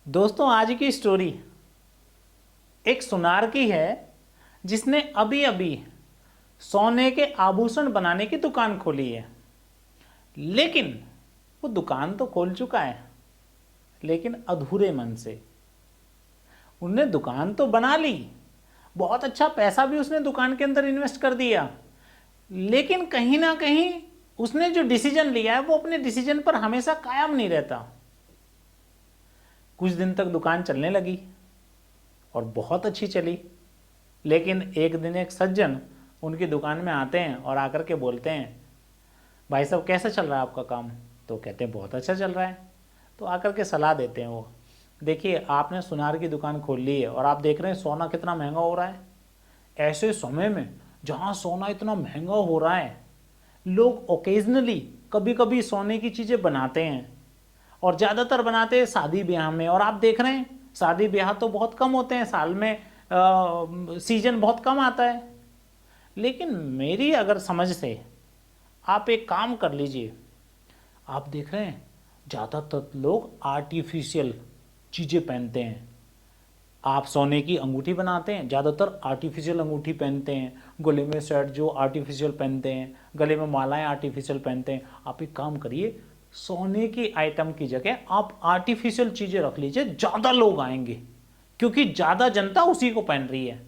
दोस्तों, आज की स्टोरी एक सुनार की है जिसने अभी अभी सोने के आभूषण बनाने की दुकान खोली है। लेकिन वो दुकान तो खोल चुका है, लेकिन अधूरे मन से। उनने दुकान तो बना ली, बहुत अच्छा पैसा भी उसने दुकान के अंदर इन्वेस्ट कर दिया, लेकिन कहीं ना कहीं उसने जो डिसीजन लिया है वो अपने डिसीजन पर हमेशा कायम नहीं रहता। कुछ दिन तक दुकान चलने लगी और बहुत अच्छी चली, लेकिन एक दिन एक सज्जन उनकी दुकान में आते हैं और आकर के बोलते हैं, भाई साहब कैसा चल रहा है आपका काम? तो कहते हैं बहुत अच्छा चल रहा है। तो आकर के सलाह देते हैं वो, देखिए आपने सुनार की दुकान खोल ली है और आप देख रहे हैं सोना कितना महंगा हो रहा है। ऐसे समय में जहाँ सोना इतना महंगा हो रहा है, लोग ओकेजनली कभी कभी सोने की चीज़ें बनाते हैं और ज़्यादातर बनाते हैं शादी ब्याह में। और आप देख रहे हैं शादी ब्याह तो बहुत कम होते हैं, साल में सीजन बहुत कम आता है। लेकिन मेरी अगर समझ से आप एक काम कर लीजिए, आप देख रहे हैं ज़्यादातर लोग आर्टिफिशियल चीज़ें पहनते हैं। आप सोने की अंगूठी बनाते हैं, ज़्यादातर आर्टिफिशियल अंगूठी पहनते हैं, गले में सेट जो आर्टिफिशियल पहनते हैं, गले में मालाएं आर्टिफिशियल पहनते हैं। आप एक काम करिए, सोने की आइटम की जगह आप आर्टिफिशियल चीज़ें रख लीजिए, ज़्यादा लोग आएंगे क्योंकि ज़्यादा जनता उसी को पहन रही है।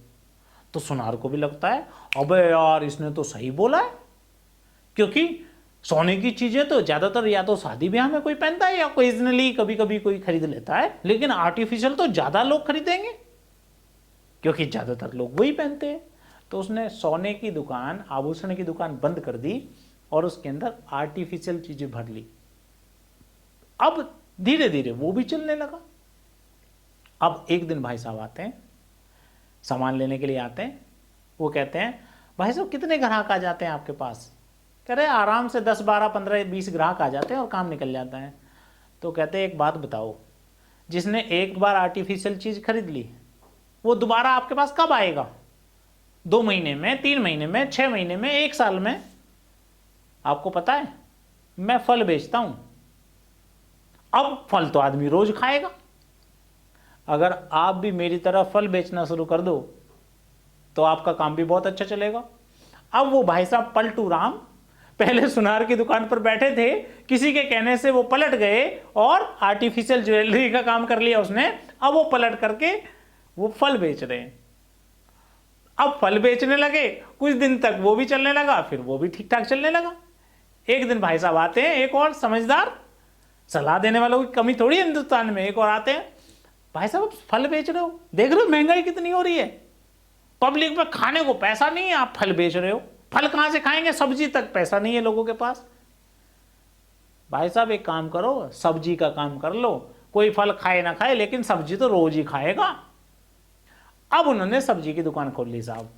तो सुनार को भी लगता है अबे यार इसने तो सही बोला है, क्योंकि सोने की चीज़ें तो ज़्यादातर या तो शादी ब्याह में कोई पहनता है या ओकेजनली कभी कभी कोई खरीद लेता है, लेकिन आर्टिफिशियल तो ज़्यादा लोग खरीदेंगे क्योंकि ज़्यादातर लोग वही पहनते हैं। तो उसने सोने की दुकान, आभूषण की दुकान बंद कर दी और उसके अंदर आर्टिफिशियल चीज़ें भर ली। अब धीरे धीरे वो भी चलने लगा। अब एक दिन भाई साहब आते हैं, सामान लेने के लिए आते हैं। वो कहते हैं, भाई साहब कितने ग्राहक आ जाते हैं आपके पास? कह रहे आराम से 10 12 15 20 ग्राहक आ जाते हैं और काम निकल जाता है। तो कहते हैं एक बात बताओ, जिसने एक बार आर्टिफिशियल चीज़ खरीद ली वो दोबारा आपके पास कब आएगा? 2 महीने में, 3 महीने में, 6 महीने में, 1 साल में? आपको पता है मैं फल बेचता हूं। अब फल तो आदमी रोज खाएगा। अगर आप भी मेरी तरह फल बेचना शुरू कर दो तो आपका काम भी बहुत अच्छा चलेगा। अब वो भाई साहब पलटू राम पहले सुनार की दुकान पर बैठे थे, किसी के कहने से वो पलट गए और आर्टिफिशियल ज्वेलरी का काम कर लिया उसने। अब वो पलट करके वो फल बेच रहे हैं। अब फल बेचने लगे, कुछ दिन तक वो भी चलने लगा, फिर वो भी ठीक ठाक चलने लगा। एक दिन भाई साहब आते हैं, एक और समझदार, सलाह देने वालों की कमी थोड़ी हिंदुस्तान में, एक और आते हैं, भाई साहब फल बेच रहे हो, देख रहे हो महंगाई कितनी हो रही है, पब्लिक में खाने को पैसा नहीं है, आप फल बेच रहे हो, फल कहां से खाएंगे, सब्जी तक पैसा नहीं है लोगों के पास। भाई साहब एक काम करो, सब्जी का काम कर लो, कोई फल खाए ना खाए लेकिन सब्जी तो रोज ही खाएगा। अब उन्होंने सब्जी की दुकान खोल ली साहब।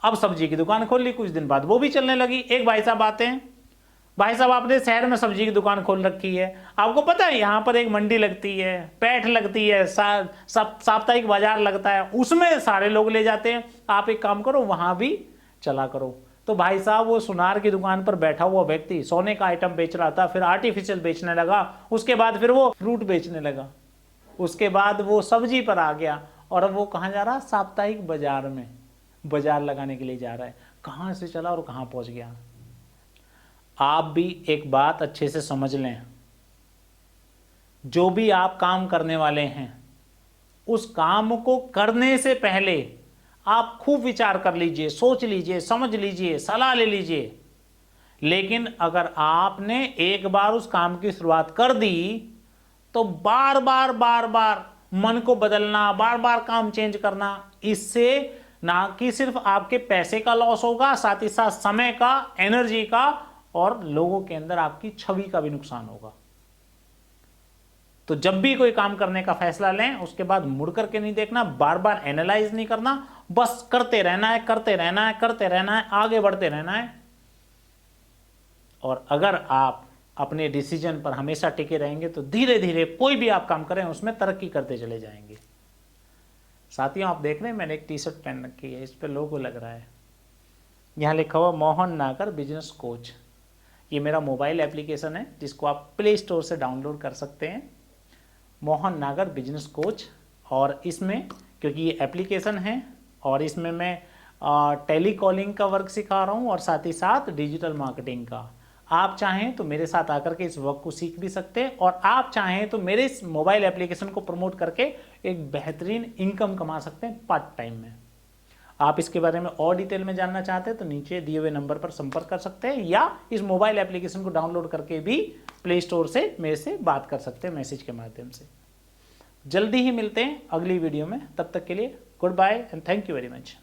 अब सब्जी की दुकान खोल ली, कुछ दिन बाद वो भी चलने लगी। एक भाई साहब आते हैं, भाई साहब आपने शहर में सब्जी की दुकान खोल रखी है, आपको पता है यहाँ पर एक मंडी लगती है, पैठ लगती है, साप्ताहिक बाजार लगता है, उसमें सारे लोग ले जाते हैं, आप एक काम करो वहां भी चला करो। तो भाई साहब वो सुनार की दुकान पर बैठा हुआ व्यक्ति सोने का आइटम बेच रहा था, फिर आर्टिफिशियल बेचने लगा, उसके बाद फिर वो फ्रूट बेचने लगा, उसके बाद वो सब्जी पर आ गया, और अब वो कहाँ जा रहा? साप्ताहिक बाजार में बाजार लगाने के लिए जा रहा है। कहाँ से चला और कहाँ पहुंच गया। आप भी एक बात अच्छे से समझ लें, जो भी आप काम करने वाले हैं उस काम को करने से पहले आप खूब विचार कर लीजिए, सोच लीजिए, समझ लीजिए, सलाह ले लीजिए। लेकिन अगर आपने एक बार उस काम की शुरुआत कर दी तो बार बार बार बार मन को बदलना, बार बार काम चेंज करना, इससे ना कि सिर्फ आपके पैसे का लॉस होगा, साथ ही साथ समय का, एनर्जी का, और लोगों के अंदर आपकी छवि का भी नुकसान होगा। तो जब भी कोई काम करने का फैसला लें उसके बाद मुड़ करके नहीं देखना, बार बार एनालाइज नहीं करना, बस करते रहना है, करते रहना है, करते रहना है, आगे बढ़ते रहना है। और अगर आप अपने डिसीजन पर हमेशा टिके रहेंगे तो धीरे धीरे कोई भी आप काम करें उसमें तरक्की करते चले जाएंगे। साथियों आप देख रहे हैं मैंने एक टी शर्ट पहन रखी है, इस पर लोगो लग रहा है, यहाँ लिखा हुआ मोहन नागर बिजनेस कोच। ये मेरा मोबाइल एप्लीकेशन है जिसको आप प्ले स्टोर से डाउनलोड कर सकते हैं मोहन नागर बिजनेस कोच। और इसमें क्योंकि ये एप्लीकेशन है और इसमें मैं टेली कॉलिंग का वर्क सिखा रहा हूँ और साथ ही साथ डिजिटल मार्केटिंग का। आप चाहें तो मेरे साथ आकर के इस वर्क को सीख भी सकते हैं और आप चाहें तो मेरे इस मोबाइल एप्लीकेशन को प्रमोट करके एक बेहतरीन इनकम कमा सकते हैं पार्ट टाइम में। आप इसके बारे में और डिटेल में जानना चाहते हैं तो नीचे दिए हुए नंबर पर संपर्क कर सकते हैं या इस मोबाइल एप्लीकेशन को डाउनलोड करके भी प्ले स्टोर से मेरे से बात कर सकते हैं मैसेज के माध्यम से। जल्दी ही मिलते हैं अगली वीडियो में, तब तक के लिए goodbye and thank you very much.